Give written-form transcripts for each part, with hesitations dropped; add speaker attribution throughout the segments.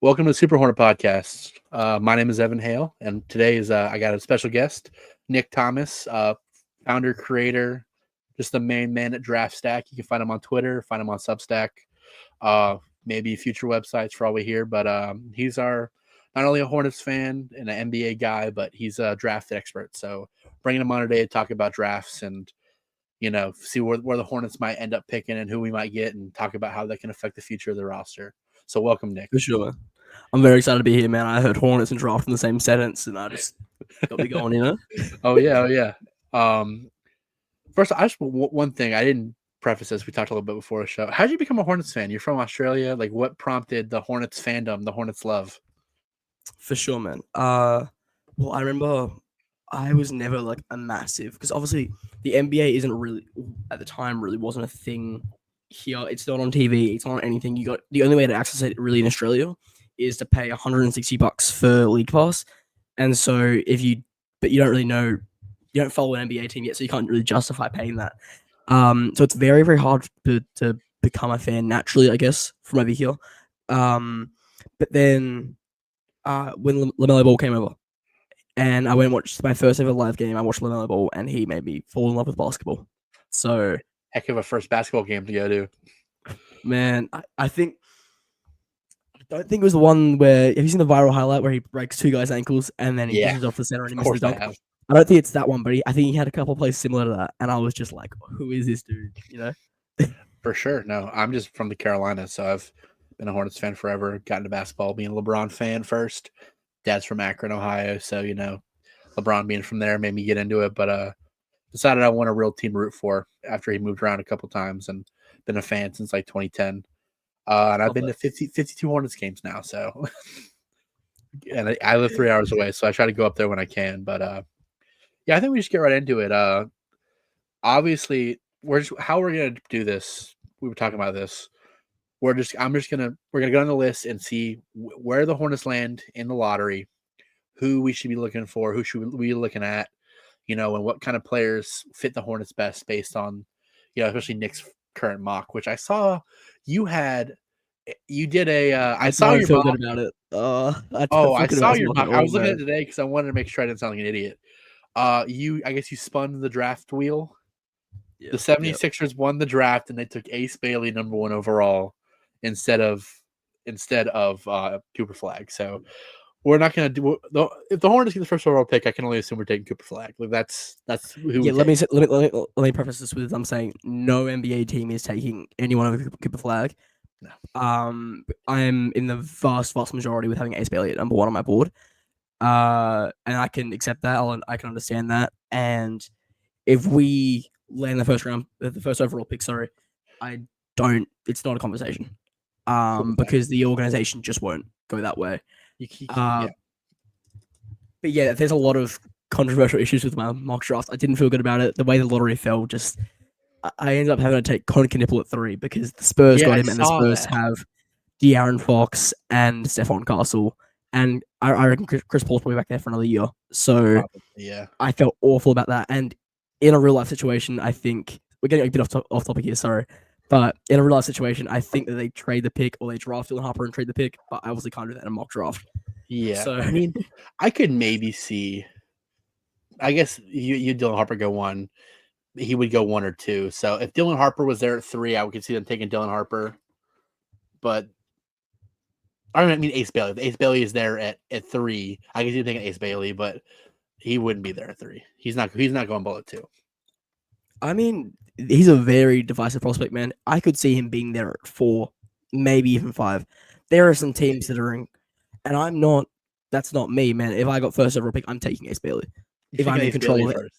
Speaker 1: Welcome to the Super Hornet Podcast. My name is Evan Hale, and today is I got a special guest, Nick Thomas, founder, creator, just the main man at Draft Stack. You can find him on Twitter, find him on Substack, maybe future websites for all we hear. But he's our not only a Hornets fan and an NBA guy, but he's a draft expert. So bringing him on today to talk about drafts and see where the Hornets might end up picking and who we might get, and talk about how that can affect the future of the roster. So welcome, Nick.
Speaker 2: For sure. I'm very excited to be here, man. I heard Hornets and draft in the same sentence, and I just got me going,
Speaker 1: Oh yeah. First, one thing I didn't preface this. We talked a little bit before the show. How did you become a Hornets fan? You're from Australia. Like, what prompted the Hornets fandom, the Hornets love?
Speaker 2: For sure, man. Well, I remember I was never like a massive, because obviously the NBA isn't really at the time really wasn't a thing here. It's not on TV. It's not on anything. The only way to access it really in Australia is to pay $160 for League Pass, and so but you don't really know, you don't follow an NBA team yet, so you can't really justify paying that. So it's very, very hard to become a fan naturally, I guess, from over here. But then when LaMelo Ball came over, and I went and watched my first ever live game, I watched LaMelo Ball, and he made me fall in love with basketball. So
Speaker 1: heck of a first basketball game to go to.
Speaker 2: Man, I don't think it was the one where, have you seen the viral highlight where he breaks two guys' ankles and then he pushes off the center and he misses the dunk? I don't think it's that one, but I think he had a couple of plays similar to that, and I was just like, who is this dude?
Speaker 1: For sure. No, I'm just from the Carolinas, so I've been a Hornets fan forever. Got into basketball being a LeBron fan first. Dad's from Akron, Ohio, so LeBron being from there made me get into it. But decided I want a real team to root for after he moved around a couple times, and been a fan since like 2010. And I've been to 52 Hornets games now, so and I live 3 hours away, so I try to go up there when I can. But I think we just get right into it. Obviously, how we're gonna do this. We were talking about this. We're gonna go on the list and see where the Hornets land in the lottery, who we should be looking for, who should we be looking at, and what kind of players fit the Hornets best based on, especially Nick's current mock, which I saw you did a. I saw your
Speaker 2: feel
Speaker 1: mock.
Speaker 2: Good about it.
Speaker 1: I saw your mock. I was looking at it today because I wanted to make sure I didn't sound like an idiot. I guess you spun the draft wheel. Yeah, the 76ers won the draft, and they took Ace Bailey #1 overall instead of Cooper Flag. So we're not going to do if the Hornets get the first overall pick. I can only assume we're taking Cooper Flag. Like that's who.
Speaker 2: Yeah, let me preface this with, I'm saying no NBA team is taking anyone over Cooper Flag.
Speaker 1: No.
Speaker 2: I'm in the vast majority with having Ace Bailey at #1 on my board. And I can accept that. I can understand that. And if we land the first overall pick, it's not a conversation. Because the organization just won't go that way. But yeah, there's a lot of controversial issues with my mock draft. I didn't feel good about it. The way the lottery fell, I ended up having to take Conor Knipple at 3 because the Spurs got him, and the Spurs have De'Aaron Fox and Stephon Castle. And I reckon Chris Paul's probably back there for another year. So I felt awful about that. And in a real life situation, I think we're getting a bit off topic here, sorry. But in a real life situation, I think that they trade the pick or they draft Dylan Harper and trade the pick. But I obviously can't do that in a mock draft.
Speaker 1: Yeah. So I mean, I could maybe see. I guess you Dylan Harper go 1. He would go 1 or 2. So if Dylan Harper was there at 3, I could see them taking Dylan Harper. But I mean Ace Bailey. If Ace Bailey is there at 3, I can see them taking Ace Bailey, but he wouldn't be there at 3. He's not going bullet 2.
Speaker 2: I mean, he's a very divisive prospect, man. I could see him being there at 4, maybe even 5. There are some teams that are in, and I'm not. That's not me, man. If I got first overall pick, I'm taking Ace Bailey. If I'm in control of it.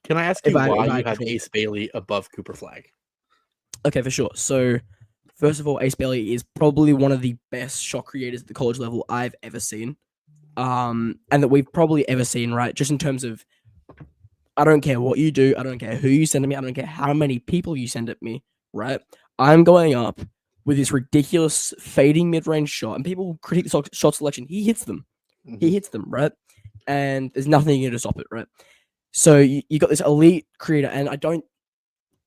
Speaker 1: Can I ask you why you have Ace Bailey above Cooper Flag?
Speaker 2: Okay, for sure. So, first of all, Ace Bailey is probably one of the best shot creators at the college level I've ever seen, and that we've probably ever seen. Right, just in terms of, I don't care what you do, I don't care who you send at me, I don't care how many people you send at me. Right, I'm going up with this ridiculous fading mid-range shot, and people critique the shot selection. He hits them. Mm-hmm. He hits them, right? And there's nothing you can do to stop it, right? So you got this elite creator, and I don't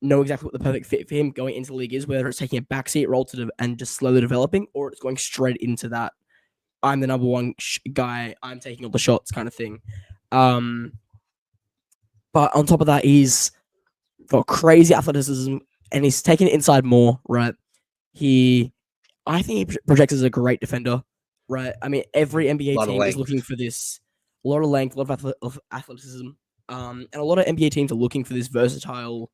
Speaker 2: know exactly what the perfect fit for him going into the league is, whether it's taking a backseat role and just slowly developing, or it's going straight into that I'm the number one guy. I'm taking all the shots, kind of thing. But on top of that, he's got crazy athleticism, and he's taking it inside more. Right? I think he projects as a great defender. Right? I mean, every
Speaker 1: A
Speaker 2: NBA
Speaker 1: lot of
Speaker 2: team is looking
Speaker 1: length.
Speaker 2: for this. A lot of length, a lot of athleticism, and a lot of NBA teams are looking for this versatile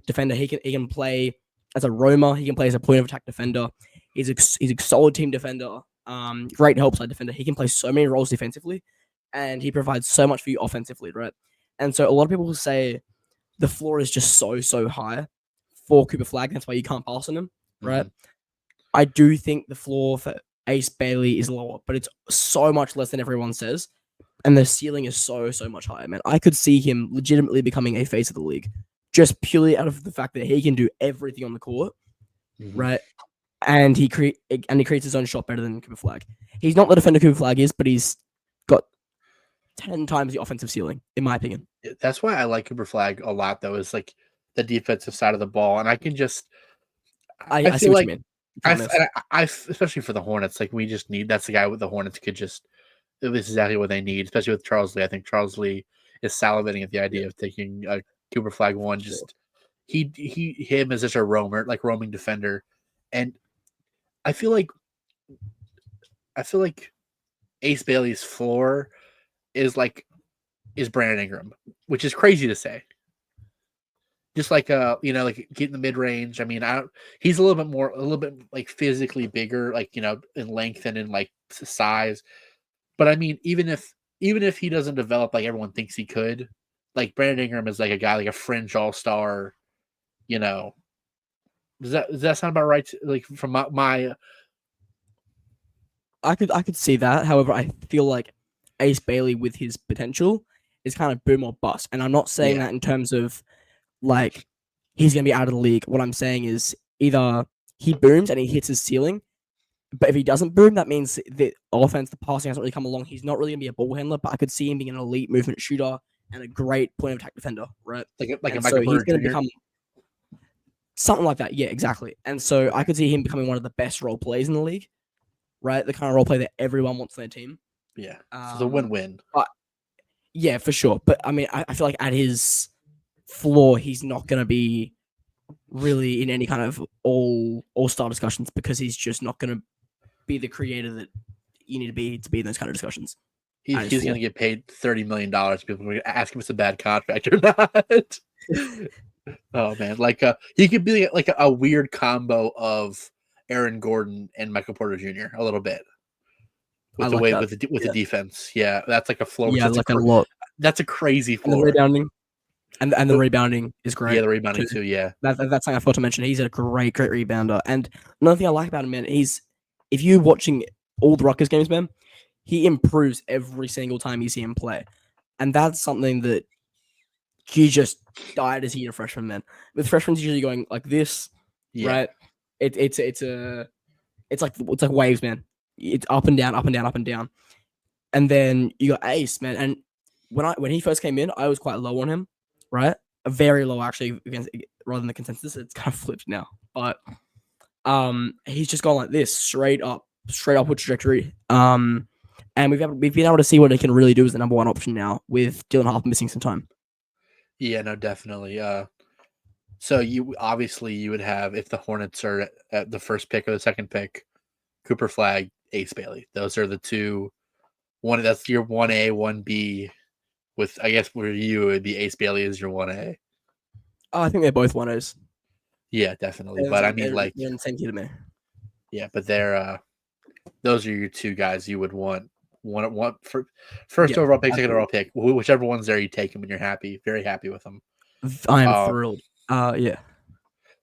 Speaker 2: defender. He can play as a roamer. He can play as a point of attack defender. He's a solid team defender. Great help side defender. He can play so many roles defensively, and he provides so much for you offensively, right? And so a lot of people will say the floor is just so high for Cooper Flag. That's why you can't pass on him, right?
Speaker 1: Mhm.
Speaker 2: I do think the floor for Ace Bailey is lower, but it's so much less than everyone says. And the ceiling is so much higher, man. I could see him legitimately becoming a face of the league just purely out of the fact that he can do everything on the court,
Speaker 1: Mhm.
Speaker 2: right? And he creates his own shot better than Cooper Flag. He's not the defender Cooper Flag is, but he's got 10 times the offensive ceiling, in my opinion.
Speaker 1: That's why I like Cooper Flag a lot, though, is like the defensive side of the ball. And I can just, I
Speaker 2: I see
Speaker 1: feel
Speaker 2: what you
Speaker 1: like
Speaker 2: mean. Promise.
Speaker 1: especially for the Hornets, like we just need, that's the guy with the Hornets could just, this is exactly what they need, especially with Charles Lee. I think Charles Lee is salivating at the
Speaker 2: Yeah,
Speaker 1: idea of taking a Cooper Flag one.
Speaker 2: sure.
Speaker 1: Just, him as such a roaming defender. And I feel like, Ace Bailey's floor is like, is Brandon Ingram, which is crazy to say. Just like like getting the mid range. I mean, he's a little bit like physically bigger, like in length and in like size. But I mean, even if he doesn't develop like everyone thinks he could, like Brandon Ingram is like a guy like a fringe all star. You know, does that sound about right? Like from my
Speaker 2: I could see that. However, I feel like Ace Bailey with his potential is kind of boom or bust. And I'm not saying
Speaker 1: yeah,
Speaker 2: that in terms of like he's gonna be out of the league. What I'm saying is either he booms and he hits his ceiling, but if he doesn't boom, that means the offense, the passing hasn't really come along. He's not really gonna be a ball handler, but I could see him being an elite movement shooter and a great point of attack defender, right?
Speaker 1: like a
Speaker 2: And so
Speaker 1: Michael
Speaker 2: he's
Speaker 1: Porter
Speaker 2: gonna
Speaker 1: Jr.
Speaker 2: become something like that. Yeah, exactly. And so I
Speaker 1: Okay,
Speaker 2: could see him becoming one of the best role players in the league, right? The kind of role play that everyone wants on their team.
Speaker 1: yeah, so it's a
Speaker 2: Um,
Speaker 1: win-win.
Speaker 2: but yeah, for sure. But I mean, I feel like at his floor, he's not gonna be really in any kind of all star discussions because he's just not going to be the creator that you need to be in those kind of discussions.
Speaker 1: He's going to get paid $30 million. People are going to ask him if it's a bad contract or not. Oh man, like he could be like a weird combo of Aaron Gordon and Michael Porter Jr. a little bit
Speaker 2: I
Speaker 1: with the
Speaker 2: like
Speaker 1: way
Speaker 2: that.
Speaker 1: with the
Speaker 2: Yeah,
Speaker 1: defense. Yeah, that's like a floor.
Speaker 2: yeah, I like that a lot.
Speaker 1: That's a crazy
Speaker 2: And the
Speaker 1: floor.
Speaker 2: rebounding, and the
Speaker 1: The-
Speaker 2: rebounding is
Speaker 1: yeah,
Speaker 2: great
Speaker 1: the
Speaker 2: too.
Speaker 1: rebounding too. Yeah,
Speaker 2: That's something I forgot to mention. He's a great rebounder. And another thing I like about him, man, he's if you're watching all the Rutgers games, man, he improves every single time you see him play, and that's something that you just die to see a freshman, man. With freshmen usually going like this,
Speaker 1: yeah.
Speaker 2: right? It's like waves, man. It's up and down, up and down, up and down. And then you got Ace, man. And when he first came in, I was quite low on him, right? Very low actually, rather than the consensus. It's kind of flipped now, but he's just gone like this, straight upward trajectory. And we've been able to see what he can really do as the number one option now with Dylan Harper missing some time.
Speaker 1: Yeah, no, definitely. So you would have, if the Hornets are at the first pick or the second pick, Cooper Flag, Ace Bailey. Those are the two. That's your 1A, 1B. With, I guess, for you it would be Ace Bailey is your 1A.
Speaker 2: I think they're both one-Os.
Speaker 1: Yeah, definitely.
Speaker 2: They're,
Speaker 1: But I mean,
Speaker 2: they're,
Speaker 1: like,
Speaker 2: they're in the same tier to me.
Speaker 1: yeah, but those are your two guys you would want for first
Speaker 2: Yeah,
Speaker 1: overall pick, second
Speaker 2: absolutely.
Speaker 1: overall pick, whichever one's there, you take them and you're happy, very happy with them.
Speaker 2: I am
Speaker 1: Uh,
Speaker 2: thrilled. Yeah.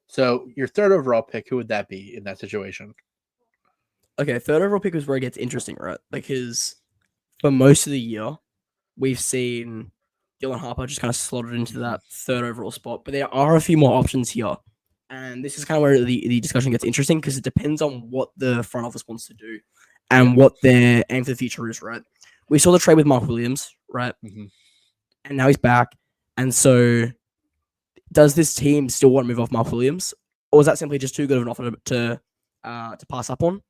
Speaker 1: so your third overall pick, who would that be in that situation?
Speaker 2: Okay, third overall pick is where it gets interesting, right? Because for most of the year, we've seen Dylan Harper just kind of slotted into that third overall spot, but there are a few more options here. And this is kind of where the discussion gets interesting because it depends on what the front office wants to do
Speaker 1: Yeah.
Speaker 2: and what their aim for the future is, right? We saw the trade with Mark Williams, right?
Speaker 1: Mm-hmm.
Speaker 2: And now he's back. And so does this team still want to move off Mark Williams? Or is that simply just too good of an offer to pass up on?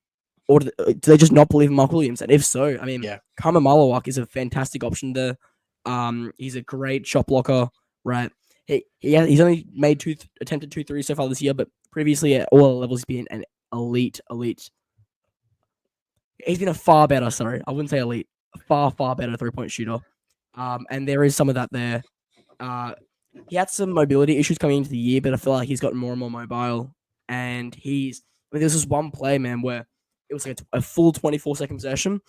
Speaker 2: or do they just not believe in Mark Williams? And if so, I mean,
Speaker 1: Yeah.
Speaker 2: Kama Malawak is a fantastic option there. He's a great shot blocker, right? He's only made attempted 2 3s so far this year, but previously at all levels he's been an elite. He's been a far better. Sorry, I wouldn't say elite. Far better 3-point shooter. And there is some of that there. He had some mobility issues coming into the year, but I feel like he's gotten more and more mobile. And there's this one play, man, where it was like a full 24-second possession,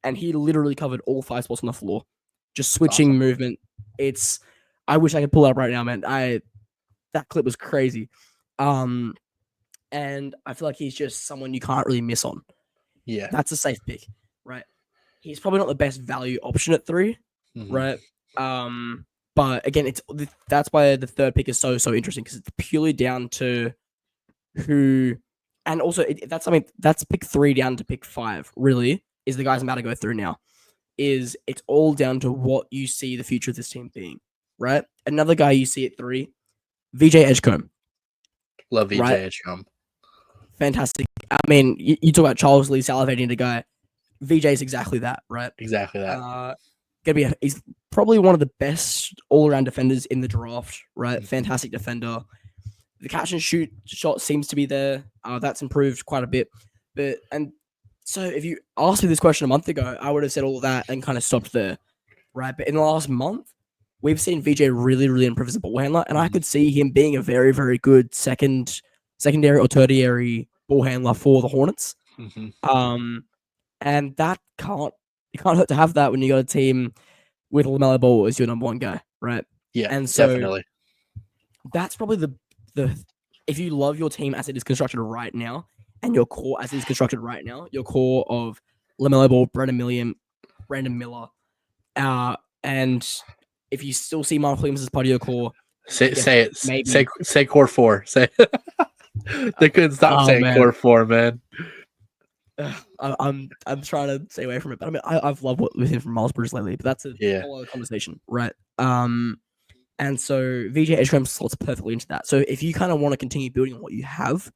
Speaker 2: and he literally covered all 5 spots on the floor, just switching
Speaker 1: Awesome.
Speaker 2: movement. I wish I could pull it up right now, man. That clip was crazy. And I feel like he's just someone you can't really miss on.
Speaker 1: Yeah.
Speaker 2: That's a safe pick, right? He's probably not the best value option at 3, right? But again, that's why the third pick is so interesting, because it's purely down to who, and also that's pick 3 down to pick 5. Really, is the guys I'm about to go through now. It's all down to what you see the future of this team being, right? Another guy you see at 3, VJ Edgecombe.
Speaker 1: Love VJ
Speaker 2: right?
Speaker 1: Edgecombe.
Speaker 2: Fantastic. I mean, you talk about Charles Lee salivating the guy. VJ's exactly that, right?
Speaker 1: Exactly that.
Speaker 2: He's probably one of the best all-around defenders in the draft, right? Fantastic defender. The catch and shoot shot seems to be there. That's improved quite a bit. So if you asked me this question a month ago, I would have said all of that and kind of stopped there, right? But in the last month, we've seen VJ really improve as a ball handler, and I could see him being a very, very good secondary or tertiary ball handler for the Hornets. And that can't hurt to have that when you got a team with LaMelo Ball as your number 1 guy, right?
Speaker 1: Yeah,
Speaker 2: and so
Speaker 1: definitely.
Speaker 2: That's probably the if you love your team as it is constructed right now, and your core as it is constructed right now, your core of LaMelo Ball, Brandon Miller, and if you still see Mark Williams as part of your core,
Speaker 1: say it.
Speaker 2: Maybe
Speaker 1: say core 4. Say they couldn't stop saying core 4, man.
Speaker 2: I'm trying to stay away from it, but I mean I've loved what we've seen from Miles Bridges lately, but that's a whole other conversation, right? And so VJ Edgecombe slots perfectly into that. So if you kind of want to continue building on what you have,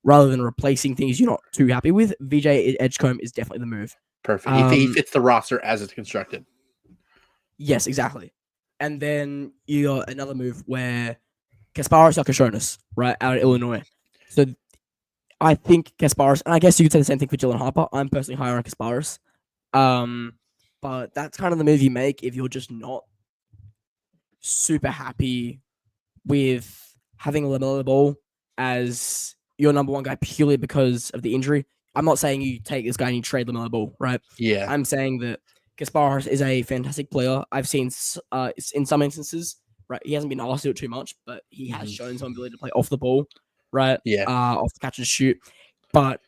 Speaker 2: rather than replacing things you're not too happy with, VJ Edgecombe is definitely the move.
Speaker 1: Perfect. He fits the roster as it's constructed.
Speaker 2: Yes, exactly. And then you got another move where Kasparis Yakashonis, right, out of Illinois. So I think Kasparis, and I guess you could say the same thing for Jalen Harper. I'm personally higher on Kasparis. But that's kind of the move you make if you're just not super happy with having LaMelo Ball as your number 1 guy purely because of the injury. I'm not saying you take this guy and you trade LaMelo Ball, right?
Speaker 1: Yeah.
Speaker 2: I'm saying that Kasparis is a fantastic player. I've seen in some instances, right, he hasn't been asked to do it too much, but he has shown some ability to play off the ball, right?
Speaker 1: Yeah.
Speaker 2: Off the catch and shoot. But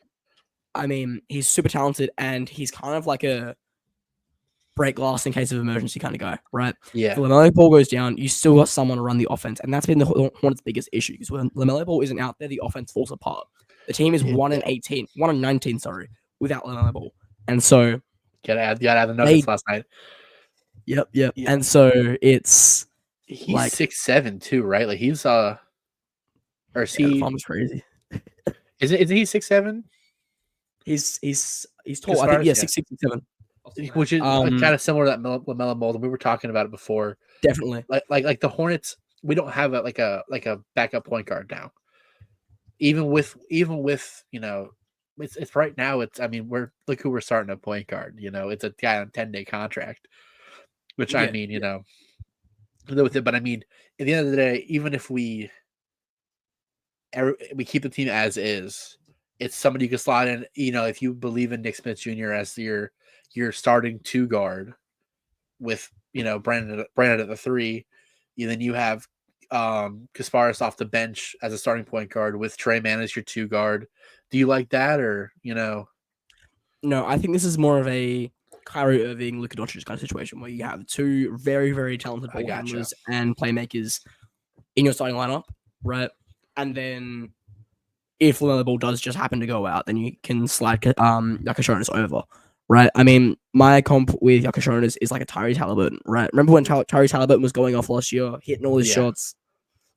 Speaker 2: I mean, he's super talented, and he's kind of like a break glass in case of emergency kind of guy, right?
Speaker 1: Yeah.
Speaker 2: If LaMelo Ball goes down, you still got someone to run the offense, and that's been the Hornets' biggest issue. Because when LaMelo Ball isn't out there, the offense falls apart. The team is 1-19, sorry, without LaMelo Ball, and so
Speaker 1: gotta add the Nuggets last night.
Speaker 2: Yep. And so he's
Speaker 1: like 6'7" too, right? Like he's or is he?
Speaker 2: The crazy.
Speaker 1: Isn't he 6'7"?
Speaker 2: He's tall. I think 6'7",
Speaker 1: which is kind of similar to that LaMelo Ball. We were talking about it before.
Speaker 2: Definitely.
Speaker 1: Like the Hornets, we don't have a backup point guard now. Even with it's right now. Look who we're starting a point guard. It's a guy on a 10-day contract, which I mean, with it. But I mean, at the end of the day, even if we keep the team as is, it's somebody you can slot in. If you believe in Nick Smith Jr. as your starting 2 guard with Brandon at the 3, then you have Kasparis off the bench as a starting point guard with Trey Mann as your 2 guard. Do you like that, or No,
Speaker 2: I think this is more of a Kyrie Irving, Luka Doncic kind of situation where you have 2 very, very talented ball handlers and playmakers in your starting lineup, right? And then if LaMelo Ball does just happen to go out, then you can slide Yakashonis over, right? I mean, my comp with Yakashonis is like a Tyrese Halliburton, right? Remember when Tyrese Halliburton was going off last year, hitting all his shots?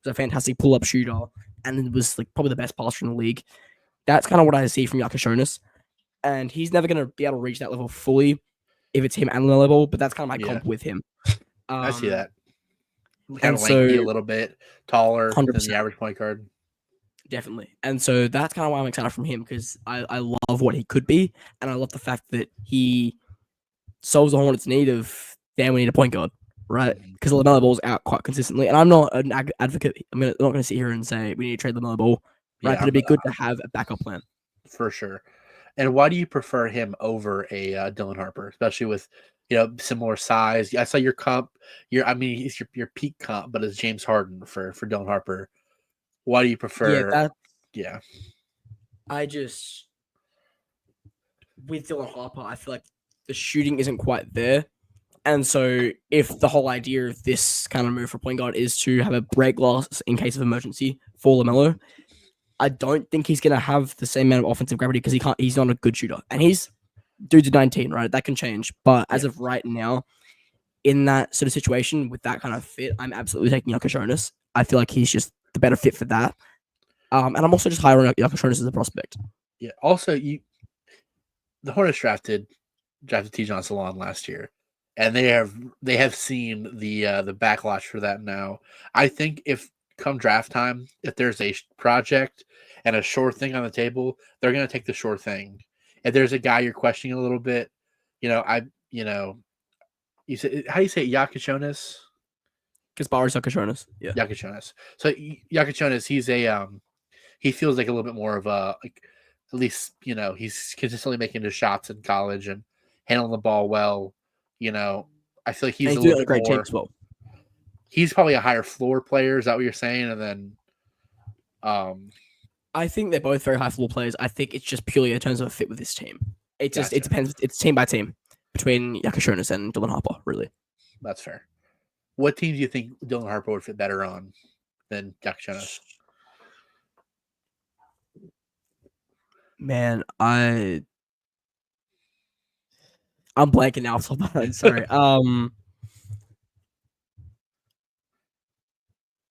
Speaker 2: He was a fantastic pull-up shooter, and it was like probably the best passer in the league. That's kind of what I see from Yakashonis. and he's never going to be able to reach that level fully if it's him and LaMelo Ball. But that's kind of my
Speaker 1: Yeah,
Speaker 2: comp with him.
Speaker 1: I see that. Kind
Speaker 2: And
Speaker 1: of lanky, a
Speaker 2: so
Speaker 1: little bit taller than the
Speaker 2: 100%.
Speaker 1: average point guard.
Speaker 2: Definitely. And so that's kind of why I'm excited from him, because I love what he could be. And I love the fact that he solves the Hornets' need of, damn, we need a point guard, right?
Speaker 1: Mhm.
Speaker 2: Because LaMelo Ball's out quite consistently. And I'm not an advocate. Not going to sit here and say we need to trade LaMelo Ball, right?
Speaker 1: Yeah,
Speaker 2: But it'd be good to have a backup plan.
Speaker 1: for sure. And why do you prefer him over a Dylan Harper, especially with similar size? I saw your comp. He's your peak comp, but it's James Harden for Dylan Harper. Why do you
Speaker 2: Yeah,
Speaker 1: prefer?
Speaker 2: that
Speaker 1: Yeah,
Speaker 2: I just with Dylan Harper, I feel like the shooting isn't quite there. And so, if the whole idea of this kind of move for point guard is to have a break glass in case of emergency for LaMelo, I don't think he's going to have the same amount of offensive gravity because he's not a good shooter. And he's dude's 19, right? That can change. But as
Speaker 1: yeah,
Speaker 2: of right now, in that sort of situation with that kind of fit, I'm absolutely taking Jonas. I feel like he's just the better fit for that. And I'm also just higher on Jonas as a prospect.
Speaker 1: yeah. Also, the Hornets drafted T. Salon last year, and they have seen the backlash for that now. I think if come draft time, if there's a project and a sure thing on the table, they're gonna take the sure thing. If there's a guy you're questioning a little bit, you say how do you say it, Yakichonis?
Speaker 2: Because Barry's Jonas. Yeah.
Speaker 1: Yakichonis. So Yakichonis, he feels like a little bit more of a like at least he's consistently making his shots in college and handling the ball well. I feel like
Speaker 2: And
Speaker 1: he's
Speaker 2: he's
Speaker 1: a
Speaker 2: doing
Speaker 1: little
Speaker 2: it on a
Speaker 1: bit
Speaker 2: great team
Speaker 1: more.
Speaker 2: as well.
Speaker 1: He's probably a higher floor player. Is that what you're saying? And then, um,
Speaker 2: I think they're both very high floor players. I think it's just purely in terms of a fit with this team. It
Speaker 1: gotcha.
Speaker 2: depends. It's team by team between Jonas and Dylan Harper, really.
Speaker 1: That's fair. What team do you think Dylan Harper would fit better on than Yakichonis?
Speaker 2: Man, I'm blanking now. So bad. Sorry.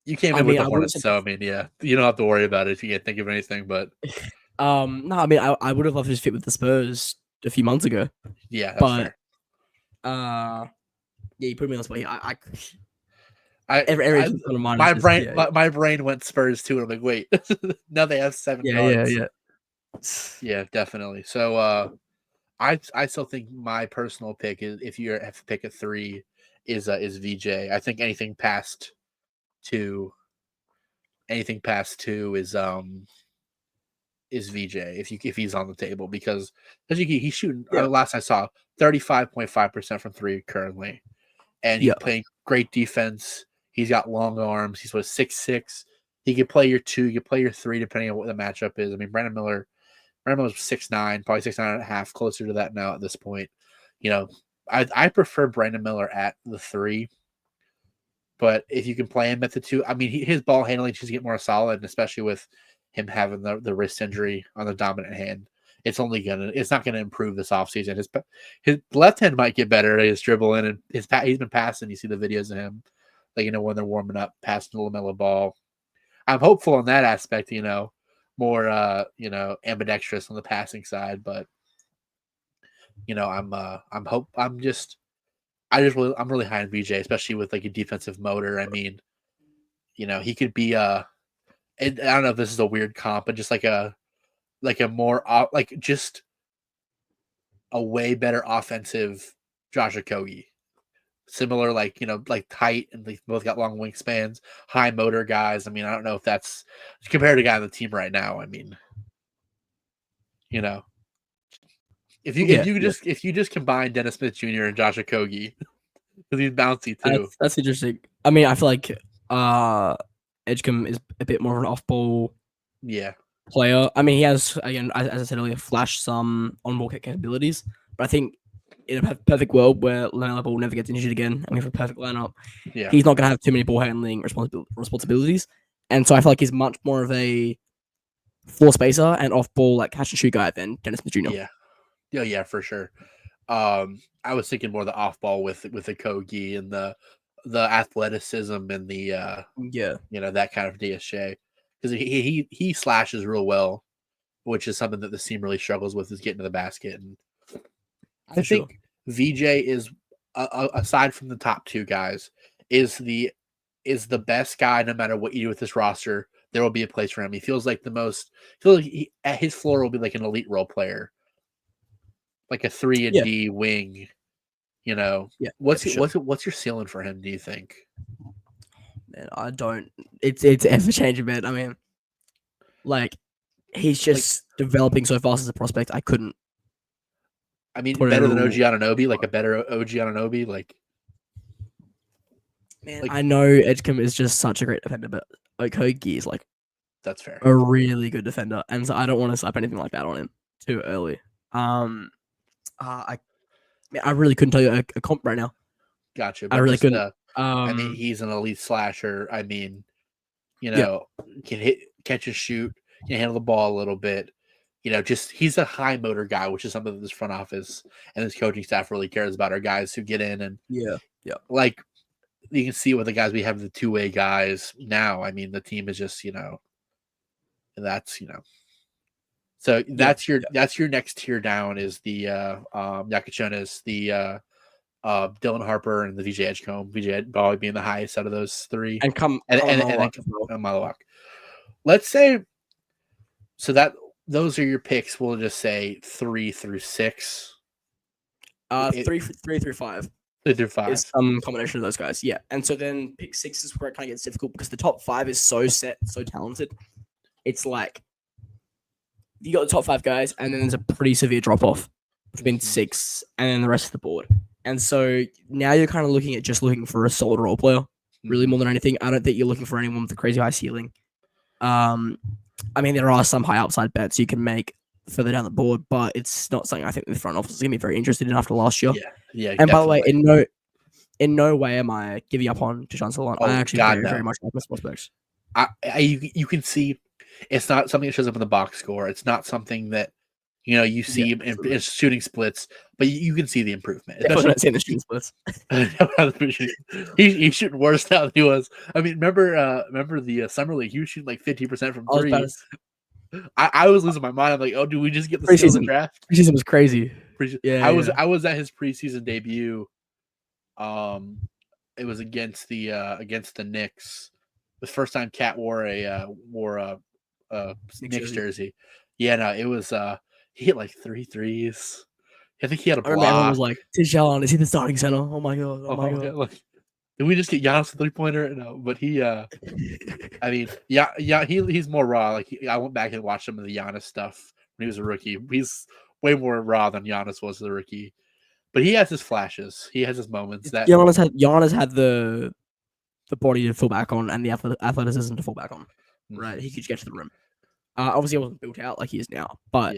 Speaker 1: You came
Speaker 2: I
Speaker 1: in with
Speaker 2: mean,
Speaker 1: the
Speaker 2: I would have
Speaker 1: Hornets,
Speaker 2: said.
Speaker 1: so I mean, yeah, you don't have to worry about it if you can't think of anything. But
Speaker 2: No, I mean, I would have loved his fit with the Spurs a few months ago,
Speaker 1: yeah, that's
Speaker 2: but
Speaker 1: fair.
Speaker 2: yeah, you put me on the spot.
Speaker 1: I
Speaker 2: Every mind is
Speaker 1: my
Speaker 2: just
Speaker 1: brain my brain went Spurs too, and I'm like, wait, now they have 7 guards.
Speaker 2: yeah.
Speaker 1: Yeah, definitely. So I still think my personal pick is if you have to pick a 3 is VJ. I think two anything past 2 is VJ if he's on the table because as he's shooting
Speaker 2: Yeah,
Speaker 1: last I saw 35.5% from 3 currently. And he's
Speaker 2: yeah.
Speaker 1: playing great defense. He's got long arms. He's 6'6". He could play your 2, you could play your 3 depending on what the matchup is. I mean, Brandon Miller's 6'9", probably 6'9.5", closer to that now at this point. I prefer Brandon Miller at the 3, but if you can play him at the 2, I mean, his ball handling should get more solid, especially with him having the wrist injury on the dominant hand. It's not gonna improve this offseason. His left hand might get better at his dribbling, and he's been passing. You see the videos of him, like when they're warming up, passing the LaMelo Ball. I'm hopeful on that aspect. More ambidextrous on the passing side, but I'm really high on VJ, especially with like a defensive motor. I mean, he could be I don't know if this is a weird comp, but just like a more like just a way better offensive Josh Okogie. Similar, like height, and they both got long wingspans, high motor guys. I mean, I don't know if that's compared to a guy on the team right now. I mean, you know,
Speaker 2: Yeah.
Speaker 1: if you just combine Dennis Smith Jr. and Josh Okogie, because he's bouncy too.
Speaker 2: That's interesting. I mean, I feel like Edgecombe is a bit more of an off-ball
Speaker 1: Yeah,
Speaker 2: player. I mean, he has, again, as I said earlier, flashed some on-ball capabilities. But I think in a perfect world where Leonard Ball never gets injured again, and we have a perfect lineup,
Speaker 1: yeah,
Speaker 2: he's not going to have too many ball handling responsibilities. And so I feel like he's much more of a floor spacer and off-ball like catch and shoot guy than Dennis Smith Jr.
Speaker 1: yeah, for sure. I was thinking more the off ball with the Kogi and the athleticism and the
Speaker 2: Yeah.
Speaker 1: that kind of DSJ because he slashes real well which is something that the team really struggles with, is getting to the basket. And I
Speaker 2: For sure.
Speaker 1: think VJ is, aside from the top two guys, is the best guy. No matter what you do with this roster, there will be a place for him. He feels like at his floor will be like an elite role player, like a 3 and
Speaker 2: Yeah.
Speaker 1: D wing. You know,
Speaker 2: Yeah.
Speaker 1: what's
Speaker 2: for sure.
Speaker 1: what's your ceiling for him? Do you think?
Speaker 2: Man, I don't. It's ever changing, man. I mean, like he's just developing so fast as a prospect. I couldn't.
Speaker 1: I mean,
Speaker 2: put
Speaker 1: better than OG
Speaker 2: a-
Speaker 1: Anunoby, like a better OG Anunoby, like.
Speaker 2: Man,
Speaker 1: Like,
Speaker 2: I know Edgecombe is just such a great defender, but like Hoagie is like
Speaker 1: that's fair.
Speaker 2: a really good defender, and so I don't want to slap anything like that on him too early. I really couldn't tell you a comp right now.
Speaker 1: Gotcha.
Speaker 2: I
Speaker 1: But
Speaker 2: really
Speaker 1: just,
Speaker 2: couldn't.
Speaker 1: I mean, he's an elite slasher. I mean,
Speaker 2: Yeah.
Speaker 1: Can hit, catch and shoot, can handle the ball a little bit. Just he's a high motor guy, which is something that this front office and this coaching staff really cares about. Our guys who get in and like you can see with the guys we have, the two-way guys now. I mean, the team is just that's So that's your next tier down is the Yakachonis, the Dylan Harper, and the VJ Edgecombe. VJ probably being the highest out of those three,
Speaker 2: and
Speaker 1: and then Malawak. Let's say so that those are your picks. We'll just say 3 through 6.
Speaker 2: 3 through 5.
Speaker 1: 3 through 5
Speaker 2: is some combination of those guys. Yeah, and so then pick 6 is where it kind of gets difficult because the top 5 is so set, so talented. It's like you got the top 5 guys, and then there's a pretty severe drop off between 6 and then the rest of the board. And so now you're kind of looking for a solid role player, really more than anything. I don't think you're looking for anyone with a crazy high ceiling. I mean, there are some high upside bets you can make further down the board, but it's not something I think the front office is going to be very interested in after last year.
Speaker 1: Yeah.
Speaker 2: And by the way, in no way am I giving up on Deshaun Salon. I actually very much like his prospects.
Speaker 1: You can see it's not something that shows up in the box score. It's not something that you see him in shooting splits, but you can see the improvement.
Speaker 2: Definitely not seeing the shooting splits.
Speaker 1: He's shooting worse now than he was. I mean, remember the summer league? He was shooting like 50% from 3. I was losing my mind. I'm like, oh, do we just get the steal in the draft?
Speaker 2: Preseason was crazy.
Speaker 1: I was at his preseason debut. It was against the Knicks. The first time Cat wore a Knicks jersey. Yeah, no, it was he hit like 3 threes. I think he had a block.
Speaker 2: Everyone was like, Deshaun, is he the starting center? Oh my god. Oh my god.
Speaker 1: Like, did we just get Giannis a 3-pointer? No, but he I mean, he's more raw. Like I went back and watched some of the Giannis stuff when he was a rookie. He's way more raw than Giannis was as a rookie. But he has his flashes. He has his moments. That
Speaker 2: Giannis had the body to fall back on and the athleticism to fall back on. Right, he could get to the rim. Obviously, it wasn't built out like he is now, but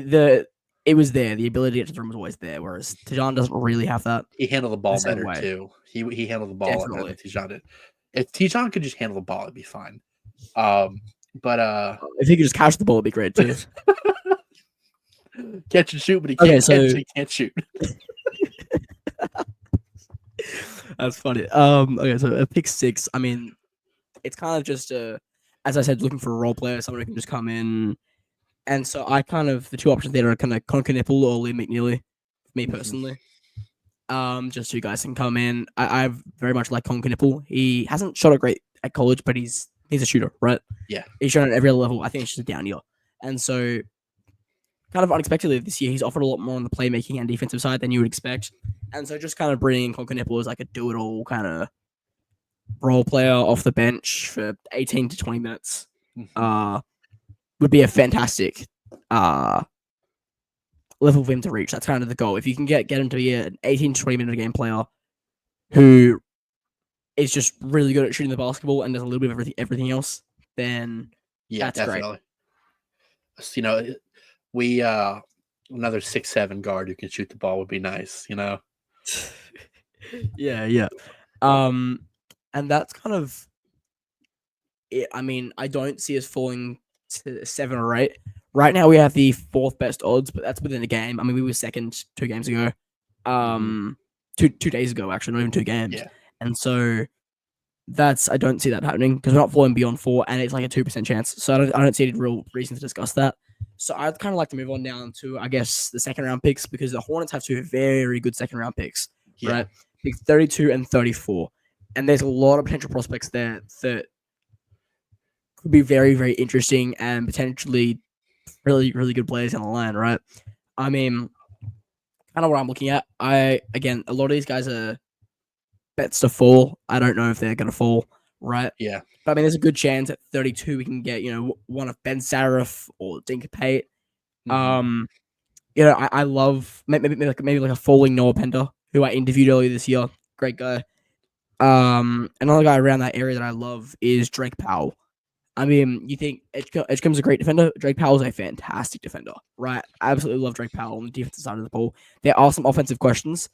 Speaker 2: it was there. The ability to get to the rim was always there. Whereas Tijan doesn't really have that.
Speaker 1: He handled the ball better too. He handled the ball better than Tijan did. If Tijan could just handle the ball, it'd be fine. But
Speaker 2: if he could just catch the ball, it'd be great too.
Speaker 1: Catch and shoot, but he can't shoot.
Speaker 2: That's funny. Okay, so at pick 6, I mean, it's kind of just as I said, looking for a role player, someone who can just come in. And so the two options there are kind of Conker Nipple or Liam McNeely, me personally. Just 2 guys can come in. I very much like Conker Nipple. He hasn't shot it great at college, but he's a shooter, right?
Speaker 1: Yeah.
Speaker 2: He's shown at every other level. I think it's just a down year. And so kind of unexpectedly this year, he's offered a lot more on the playmaking and defensive side than you would expect. And so just kind of bringing Conker Nipple as like a do-it-all kind of role player off the bench for 18 to 20 minutes would be a fantastic level for him to reach. That's kind of the goal. If you can get him to be an 18 to 20 minute game player who is just really good at shooting the basketball and does a little bit of everything else, then that's definitely
Speaker 1: great. We another 6'7" guard who can shoot the ball would be nice,
Speaker 2: Yeah. And that's kind of it. I mean, I don't see us falling to 7 or 8. Right now we have the 4th best odds, but that's within the game. I mean, we were second 2 games ago. 2 days ago, actually, not even 2 games.
Speaker 1: Yeah.
Speaker 2: And so I don't see that happening because we're not falling beyond 4, and it's like a 2% chance. So I don't see any real reason to discuss that. So I'd kind of like to move on down to, I guess, the second round picks, because the Hornets have 2 very good second round picks,
Speaker 1: Yeah.
Speaker 2: right? Pick 32 and 34, and there's a lot of potential prospects there that could be very, very interesting and potentially really, really good players down the line, right? I mean, kind of what I'm looking at. Again, a lot of these guys are bets to fall. I don't know if they're going to fall, right?
Speaker 1: Yeah.
Speaker 2: But I mean, there's a good chance at 32 we can get, one of Ben Sarif or Dinka Pate.
Speaker 1: Mhm.
Speaker 2: I love maybe like a falling Noah Pender, who I interviewed earlier this year. Great guy. Another guy around that area that I love is Drake Powell. I mean, you think Edgecombe's a great defender? Drake Powell's a fantastic defender, right? I absolutely love Drake Powell on the defensive side of the ball. There are some offensive questions,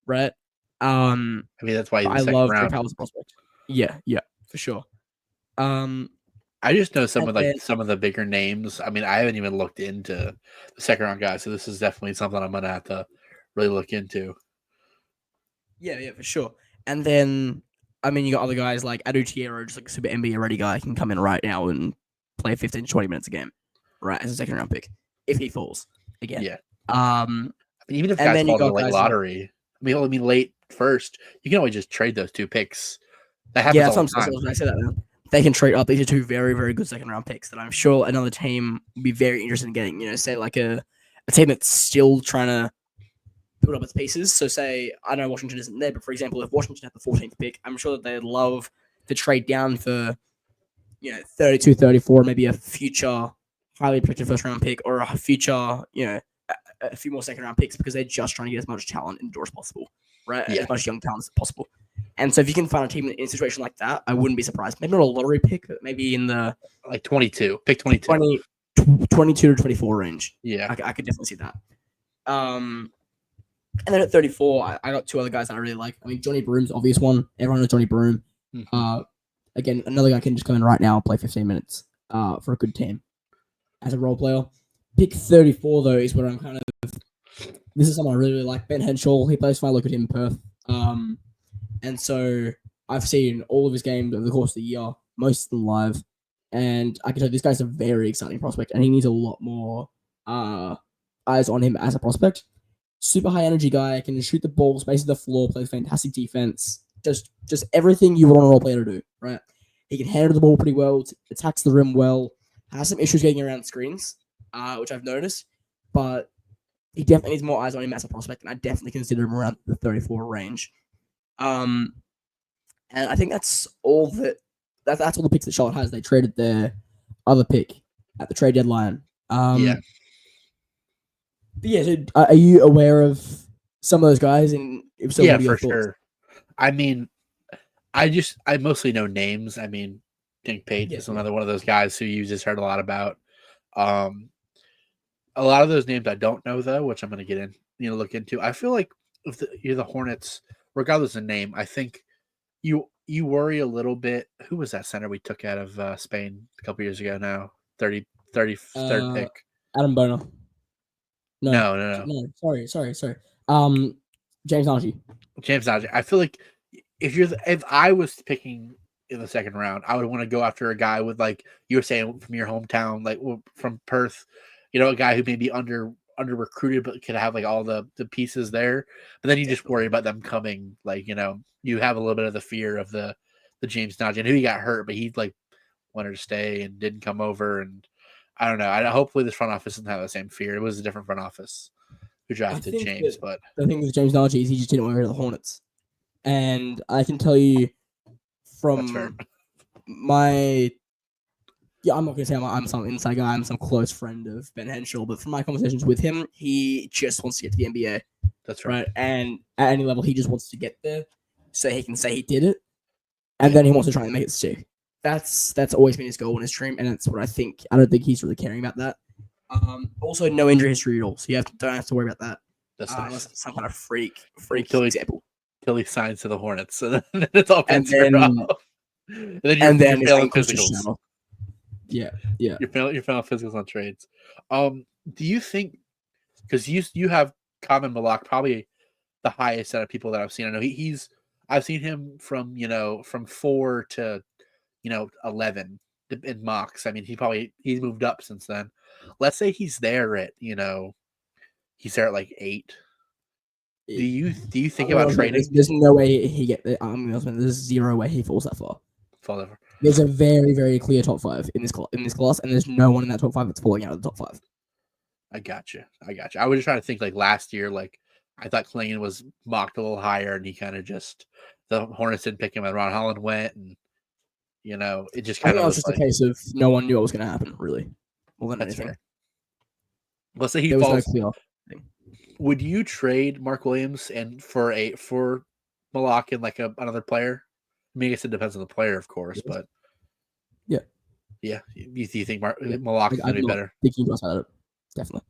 Speaker 2: right?
Speaker 1: I mean, that's why he's
Speaker 2: But
Speaker 1: the
Speaker 2: I
Speaker 1: second
Speaker 2: love Drake
Speaker 1: round.
Speaker 2: Powell as a prospect. Yeah, for sure.
Speaker 1: I just know
Speaker 2: And then,
Speaker 1: some of the bigger names. I mean, I haven't even looked into the second round guys, so this is definitely something I'm gonna have to really look into.
Speaker 2: yeah, for sure. And then, I mean, you got other guys like Adu Tierra, just like a super NBA ready guy, can come in right now and play 15 to 20 minutes a game, right, as a second round pick if he falls again.
Speaker 1: Yeah.
Speaker 2: Um,
Speaker 1: I mean, even if
Speaker 2: and
Speaker 1: guys
Speaker 2: then you
Speaker 1: fall to the
Speaker 2: got
Speaker 1: late
Speaker 2: guys like,
Speaker 1: lottery, I mean late first, you can always just trade those 2 picks. That
Speaker 2: yeah,
Speaker 1: happens
Speaker 2: that's
Speaker 1: all
Speaker 2: what I'm
Speaker 1: the
Speaker 2: saying.
Speaker 1: time.
Speaker 2: I say that, man. They can trade up. These are 2 very, very good second round picks that I'm sure another team would be very interested in getting. Say like a team that's still trying to build up its pieces. So say, I know Washington isn't there, but for example, if Washington had the 14th pick, I'm sure that they'd love to trade down for 32, 34, maybe a future highly projected first round pick or a future, a few more second round picks, because they're just trying to get as much talent indoors as possible, right?
Speaker 1: Yeah.
Speaker 2: As much young talent as possible. And so if you can find a team in a situation like that, I wouldn't be surprised. Maybe not a lottery pick, but maybe in the
Speaker 1: Like 22. Pick 22.
Speaker 2: 22 to 24 range.
Speaker 1: Yeah.
Speaker 2: I could definitely see that. And then at 34, I got 2 other guys that I really like. I mean, Johnny Broom's obvious one. Everyone knows Johnny Broom.
Speaker 1: Mhm.
Speaker 2: Again, another guy can just come in right now and play 15 minutes for a good team as a role player. Pick 34, though, is where I'm kind of. This is someone I really, really like. Ben Henshaw. He plays fine. Look at him in Perth. And so I've seen all of his games over the course of the year, most of them live. And I can tell you this guy's a very exciting prospect, and he needs a lot more eyes on him as a prospect. Super high energy guy, can shoot the ball, spaces the floor, plays fantastic defense. Just everything you want a role player to do, right? He can handle the ball pretty well, attacks the rim well, has some issues getting around screens, which I've noticed, but he definitely needs more eyes on him as a prospect, and I definitely consider him around the 34 range. And I think that's all that's all the picks that Charlotte has. They traded their other pick at the trade deadline.
Speaker 1: Yeah.
Speaker 2: But yeah, so are you aware of some of those guys? And if so,
Speaker 1: Yeah,
Speaker 2: what are your
Speaker 1: for
Speaker 2: thoughts?
Speaker 1: sure. I mean, I mostly know names. I mean, Dink Pate
Speaker 2: Yeah,
Speaker 1: is another one of those guys who you just heard a lot about. Um, a lot of those names I don't know though, which I'm going to get in, look into. I feel like if you're the Hornets, regardless of name, I think you worry a little bit. Who was that center we took out of Spain a couple years ago? Now 33rd pick.
Speaker 2: Adam Boner. No,
Speaker 1: No, no, no.
Speaker 2: no, sorry. James Najee.
Speaker 1: James Dodger. I feel like if I was picking in the second round, I would want to go after a guy with, like you were saying, from your hometown, like from Perth. A guy who may be under recruited but could have like all the pieces there. But then you just worry about them coming. Like you have a little bit of the fear of the James Dodger, who he got hurt, but he like wanted to stay and didn't come over. And I don't know. Hopefully this front office doesn't have the same fear. It was a different front office who
Speaker 2: I
Speaker 1: drafted
Speaker 2: think
Speaker 1: James,
Speaker 2: that
Speaker 1: but
Speaker 2: the thing with James Najee is he just didn't want to go to the Hornets. And I can tell you
Speaker 1: that's fair.
Speaker 2: from my I'm not gonna say I'm some inside guy, I'm some close friend of Ben Henshaw, but from my conversations with him, he just wants to get to the NBA,
Speaker 1: That's fair.
Speaker 2: right? And at any level, he just wants to get there so he can say he did it, and
Speaker 1: Yeah.
Speaker 2: then he wants to try and make it stick. That's always been his goal and his dream, and that's what I think. I don't think he's really caring about that. Also, no injury history at all, so don't have to worry about that.
Speaker 1: That's
Speaker 2: Unless
Speaker 1: nice.
Speaker 2: it's some kind of freak
Speaker 1: Until
Speaker 2: example.
Speaker 1: he signs to the Hornets, and then it's all
Speaker 2: And
Speaker 1: bets are
Speaker 2: then
Speaker 1: off. And then
Speaker 2: and
Speaker 1: you're
Speaker 2: then his name
Speaker 1: failing
Speaker 2: comes to
Speaker 1: physicals.
Speaker 2: shadow. Yeah.
Speaker 1: You're failing physicals on trades. Do you think, because you have Common Malak probably the highest out of people that I've seen? I know he's I've seen him from from 4 to 11 in mocks. I mean, he's moved up since then. Let's say he's there at he's there at like 8. Do you think about trading?
Speaker 2: There's no way he get there. There's zero way he falls that far.
Speaker 1: Fall over.
Speaker 2: There's a very, very clear top 5 in this class, and there's no one in that top 5 that's falling out of the top 5.
Speaker 1: I got you. I was just trying to think like last year, like I thought Klingon was mocked a little higher, and he kind of just the Hornets didn't pick him, and Ron Holland went, and it just
Speaker 2: I
Speaker 1: kind
Speaker 2: think
Speaker 1: of
Speaker 2: that
Speaker 1: was
Speaker 2: was just
Speaker 1: like
Speaker 2: a case of no one knew what was going to happen, really, more than
Speaker 1: that's
Speaker 2: anything.
Speaker 1: fair. Let's say he
Speaker 2: There was
Speaker 1: falls.
Speaker 2: no clear thing.
Speaker 1: Would you trade Mark Williams and for Malak and like another player? I mean, I guess it depends on the player, of course, but
Speaker 2: Yeah.
Speaker 1: You think
Speaker 2: Yeah.
Speaker 1: Malak is going to be
Speaker 2: I'm not
Speaker 1: better?
Speaker 2: thinking twice about it. Definitely.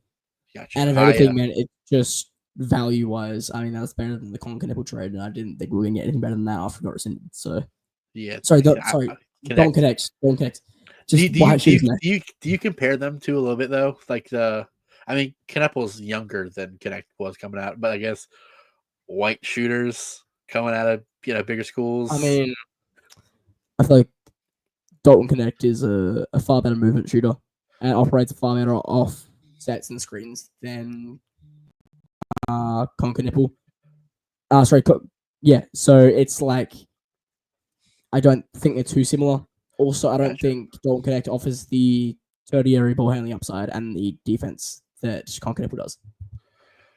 Speaker 1: Gotcha.
Speaker 2: And if anything, man, it just value wise, I mean, that's better than the Colin Knippel trade, and I didn't think we were going to get anything better than that after got rescinded. So,
Speaker 1: yeah.
Speaker 2: sorry, don't connect. Just
Speaker 1: do you compare them to a little bit though? Like I mean, Kneppel's younger than Connect was coming out, but I guess white shooters coming out of bigger schools.
Speaker 2: I mean, I feel like Dalton Connect is a far better movement shooter and operates far better off sets and screens than Conker Nipple. Yeah, so it's like I don't think they're too similar. Also, I don't think Dalton Connect offers the tertiary ball handling upside and the defense that Conker Nipple does.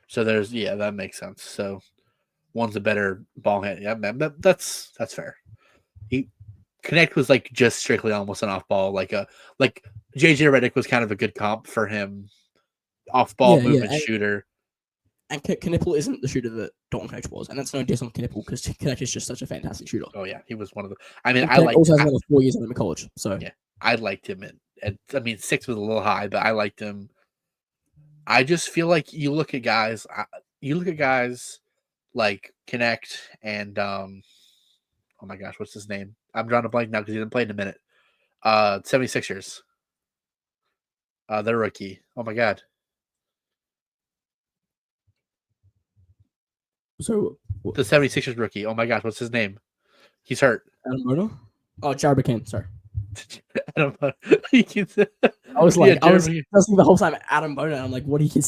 Speaker 1: So that makes sense. So one's a better ball hand. Yeah, man, that's fair. Connect was like just strictly almost an off ball, like JJ Redick was kind of a good comp for him, off ball movement shooter.
Speaker 2: And Knipple isn't the shooter that Dalton Connect was, and that's no diss on Knipple because Connect is just such a fantastic shooter.
Speaker 1: Oh yeah, he was one of the. I mean,
Speaker 2: also has another 4 years on him in college, so
Speaker 1: yeah, I liked him. I mean, 6 was a little high, but I liked him. I just feel like you look at guys like Connect and oh my gosh, what's his name? I'm drawing a blank now because he didn't play in a minute. 76ers. Their rookie. Oh my god.
Speaker 2: So
Speaker 1: the 76ers rookie. Oh my gosh, what's his name? He's hurt.
Speaker 2: Adam Bono? Oh, Jared McCain. Sorry.
Speaker 1: Adam Bono.
Speaker 2: I was like, I was thinking the whole time Adam Bono. I'm like, what are you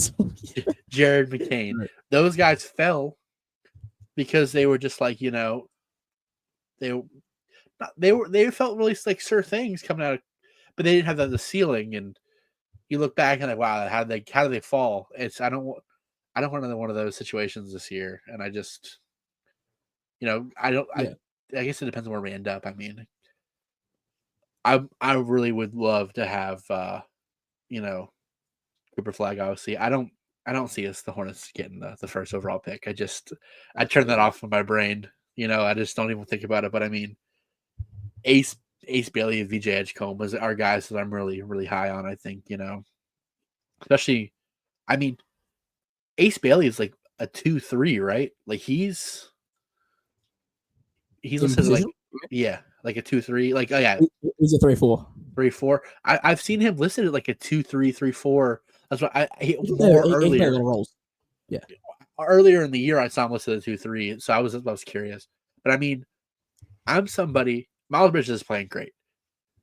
Speaker 1: Jared McCain. Right. Those guys fell because they were just like, they felt really like sure things coming out, but they didn't have the ceiling. And you look back and like, wow, how did they fall? I don't want another one of those situations this year. And I just, I guess it depends on where we end up. I mean, I really would love to have, Cooper Flag. Obviously, I don't see us the Hornets getting the first overall pick. I turn that off from my brain. I just don't even think about it. But I mean, Ace Bailey and VJ Edgecombe are guys that I'm really, really high on. I think, especially, I mean, Ace Bailey is like a 2-3, right? Like he's listed like like a 2-3. Like
Speaker 2: he's a 3-4.
Speaker 1: 3-4. I've seen him listed at like a 2-3, 3-4. That's what
Speaker 2: he earlier. Roles. Yeah.
Speaker 1: Earlier in the year, I saw him listed at 2-3, so I was curious. But I mean, I'm somebody. Miles Bridges is playing great,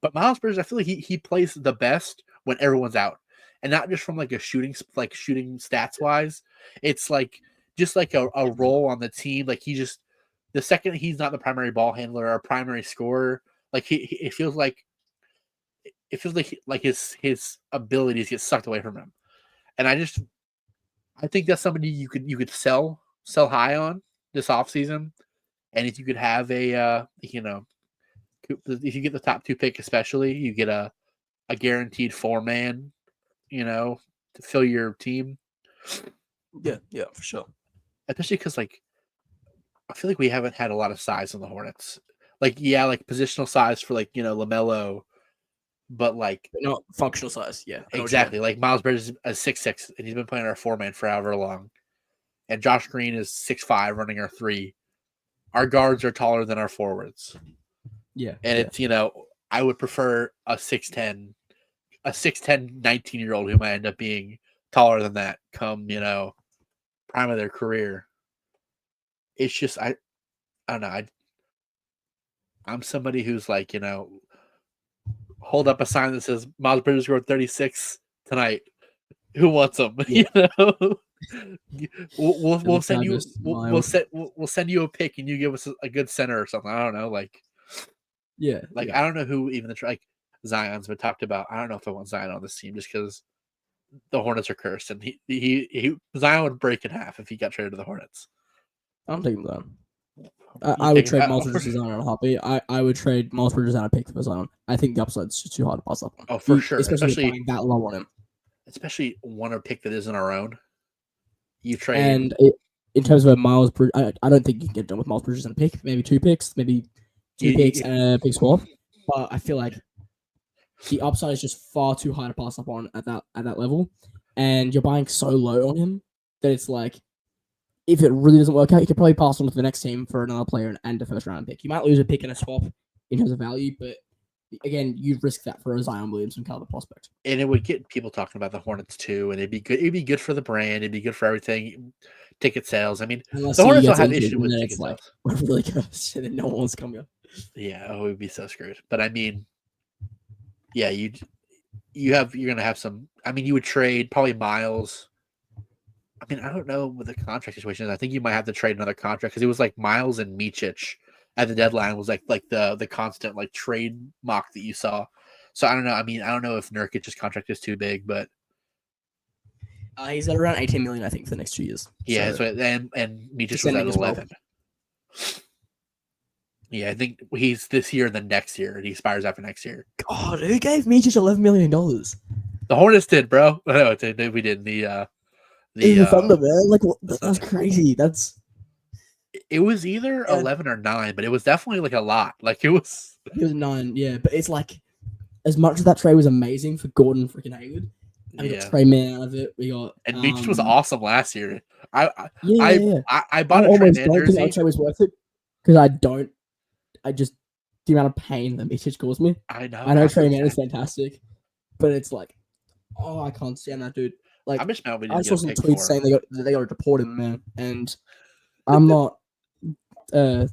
Speaker 1: but Miles Bridges, I feel like he plays the best when everyone's out, and not just from like shooting stats wise. It's like just like a role on the team. Like he just the second he's not the primary ball handler or primary scorer, like it feels like his abilities get sucked away from him, and I think that's somebody you could sell high on this offseason. And if you could have if you get the top 2 pick, especially, you get a guaranteed 4-man, to fill your team.
Speaker 2: Yeah, for sure.
Speaker 1: Especially because, like, I feel like we haven't had a lot of size on the Hornets. Like, yeah, like positional size for like LaMelo, but like
Speaker 2: not functional size. Yeah,
Speaker 1: exactly. Like Miles Bridges is 6'6", and he's been playing our 4-man for however long, and Josh Green is 6'5", running our 3. Our guards are taller than our forwards.
Speaker 2: Yeah.
Speaker 1: And it's, I would prefer a 6'10", 19-year-old who might end up being taller than that come, prime of their career. It's just, I don't know. I'm somebody who's like, hold up a sign that says Miles Bridges scored 36 tonight. Who wants them?
Speaker 2: Yeah. And
Speaker 1: We'll
Speaker 2: the
Speaker 1: send
Speaker 2: crowd
Speaker 1: you
Speaker 2: just smiled.
Speaker 1: we'll send you a pick and you give us a good center or something. I don't know.
Speaker 2: Yeah.
Speaker 1: I don't know who even like Zion's been talked about. I don't know if I want Zion on this team just because the Hornets are cursed and he Zion would break in half if he got traded to the Hornets.
Speaker 2: I'm taking Zion.
Speaker 1: You
Speaker 2: I would
Speaker 1: take
Speaker 2: trade Miles Bridges to Zion on a heartbeat. I would trade Miles Bridges and a pick for Zion. I think the upside's just too hard to pass up on.
Speaker 1: Oh, for sure.
Speaker 2: Especially if you're buying that low on him.
Speaker 1: Especially one pick that isn't our own. You trade.
Speaker 2: And in terms of a Miles Bridges, I don't think you can get done with Miles Bridges and a pick. Maybe 2 picks, maybe two picks and a pick swap. But I feel like the upside is just far too high to pass up on at that level. And you're buying so low on him that it's like, if it really doesn't work out, you could probably pass on to the next team for another player and a first round pick. You might lose a pick and a swap in terms of value, but again, you'd risk that for a Zion Williamson caliber prospect.
Speaker 1: And it would get people talking about the Hornets too, and it'd be good. It'd be good for the brand. It'd be good for everything. Ticket sales. I mean,
Speaker 2: Unless
Speaker 1: the Hornets don't have
Speaker 2: injured,
Speaker 1: issues with ticket
Speaker 2: it's like,
Speaker 1: sales.
Speaker 2: we're really cursed, and then no one wants to come here.
Speaker 1: Yeah, it would be so screwed. But I mean, yeah, you're gonna have some. I mean, you would trade probably Miles. I mean, I don't know what the contract situation is. I think you might have to trade another contract because it was like Miles and Micic at the deadline was like the constant like trade mock that you saw. So I don't know. I mean, I don't know if Nurkic's contract is too big, but
Speaker 2: he's at around 18 million, I think, for the next 2 years.
Speaker 1: yeah.
Speaker 2: So,
Speaker 1: and Micic was at 11. Yeah, I think he's this year and then next year, and he expires after next year.
Speaker 2: God, who gave Micic $11 million?
Speaker 1: The Hornets did, bro. No, we did the
Speaker 2: Thunder, man. Like, that's crazy.
Speaker 1: It was either 11 or 9, but it was definitely like a lot. Like it was
Speaker 2: 9, yeah. But it's like, as much as that trade was amazing for Gordon freaking Hayward, and we got Trey Man out of it. We got
Speaker 1: and Micic was awesome last year. I bought
Speaker 2: a Trey Man
Speaker 1: jersey.
Speaker 2: That trade was worth it because I just the amount of pain that Micic caused me.
Speaker 1: I
Speaker 2: know Trey Man is fantastic, but it's like, I can't stand that dude. Like,
Speaker 1: I'm just mad we didn't
Speaker 2: I saw some tweets saying they got to deport him, man. And I'm not a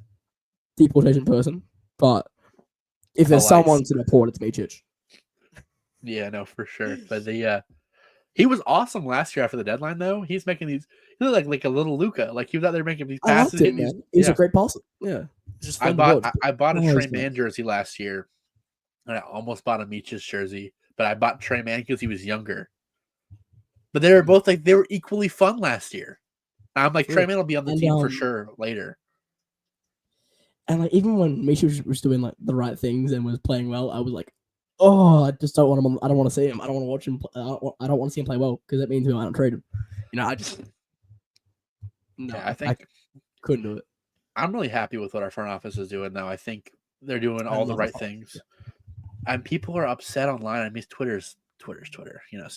Speaker 2: deportation person, but if there's someone to deport, it's Micic.
Speaker 1: Yeah, no, for sure. But he was awesome last year after the deadline, though. He's making these. He looked like a little Luka. Like he was out there making these passes.
Speaker 2: I liked it, man. He's a great passer. Yeah, just
Speaker 1: I bought a Trey Man jersey last year, and I almost bought a Micic jersey, but I bought Trey Man because he was younger. But they were both like they were equally fun last year. I'm like, Trey Man will be on the team for sure later.
Speaker 2: And like, even when Micic was doing like the right things and was playing well, I was like, oh, I just don't want him. I don't want to see him. I don't want to watch him. I don't want to see him play well because that means we might not trade him. I just I couldn't do it.
Speaker 1: I'm really happy with what our front office is doing now. I think they're doing all the right things. And people are upset online. I mean, Twitter's Twitter, so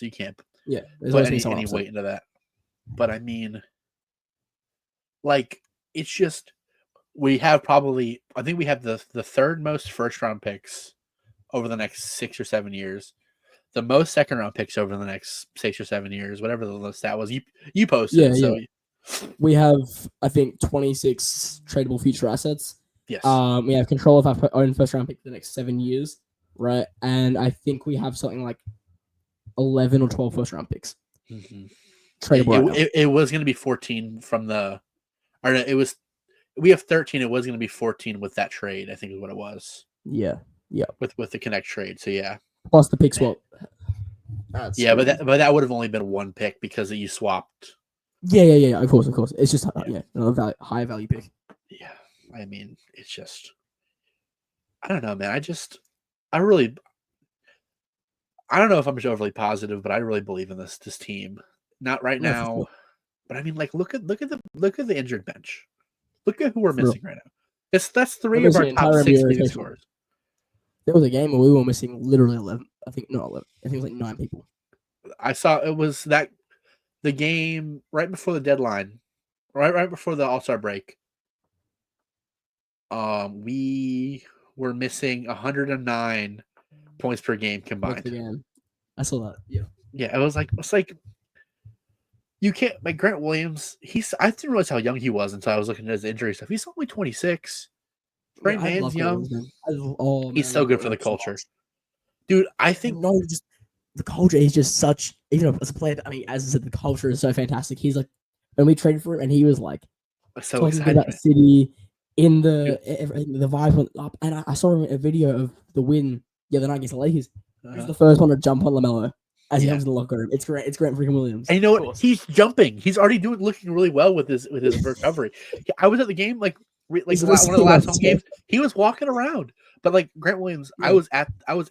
Speaker 1: you can't put any weight into that. But I mean, like, it's just we have I think we have the third most first round picks over the next 6 or 7 years, the most second round picks over the next 6 or 7 years, whatever the stat was. You posted, so
Speaker 2: we have, I think, 26 tradable future assets.
Speaker 1: Yes.
Speaker 2: We have control of our own first round pick for the next 7 years, right? And I think we have something like 11 or 12 first round picks.
Speaker 1: Mm-hmm.
Speaker 2: Tradable.
Speaker 1: It was going to be 14 from the, or it was. We have 13. It was going to be 14 with that trade, I think is what it was.
Speaker 2: Yeah. Yeah.
Speaker 1: With the Connect trade. So yeah.
Speaker 2: Plus the pick swap.
Speaker 1: But that would have only been one pick because you swapped.
Speaker 2: Yeah. Of course. It's just another high value pick.
Speaker 1: Yeah. I mean, it's just, I don't know, man. I don't know if I'm overly positive, but I really believe in this team. Not right now, sure. But I mean, like, look at the injured bench. Look at who we're missing right now. That's 3 of our top 6 leading scorers.
Speaker 2: There was a game where we were missing literally 11. I think not 11. I think it was like 9 people.
Speaker 1: I saw it was the game right before the deadline, right before the All-Star break. We were missing 109 points per game combined.
Speaker 2: I saw that. Yeah.
Speaker 1: Yeah, it's like you can't like Grant Williams. I didn't realize how young he was until I was looking at his injury stuff. He's only 26. Trey
Speaker 2: Yeah, I
Speaker 1: Man's
Speaker 2: love Grant
Speaker 1: young.
Speaker 2: Williams, man. Oh man,
Speaker 1: He's
Speaker 2: I
Speaker 1: so
Speaker 2: love
Speaker 1: good
Speaker 2: Grant
Speaker 1: for the
Speaker 2: Williams so
Speaker 1: culture,
Speaker 2: much.
Speaker 1: dude. I
Speaker 2: And
Speaker 1: think
Speaker 2: no, just the culture is just such. Even as a player, I mean, as I said, the culture is so fantastic. He's like, when we traded for him, and he was like
Speaker 1: I'm so
Speaker 2: talking good
Speaker 1: excited,
Speaker 2: about the
Speaker 1: man.
Speaker 2: city. In
Speaker 1: Dude,
Speaker 2: the vibe went up, and I saw a video of the win the other night against the Lakers. He was
Speaker 1: uh,
Speaker 2: the first one to jump on LaMelo as he
Speaker 1: yeah.
Speaker 2: comes in the locker room. It's great. It's Grant freaking Williams,
Speaker 1: And you know
Speaker 2: of
Speaker 1: what?
Speaker 2: course.
Speaker 1: He's jumping. He's already looking really well with his recovery. I was at the game
Speaker 2: He's
Speaker 1: one of the
Speaker 2: sitting on
Speaker 1: last
Speaker 2: his
Speaker 1: home
Speaker 2: head.
Speaker 1: games. He was walking around, but like Grant Williams,
Speaker 2: Yeah,
Speaker 1: I was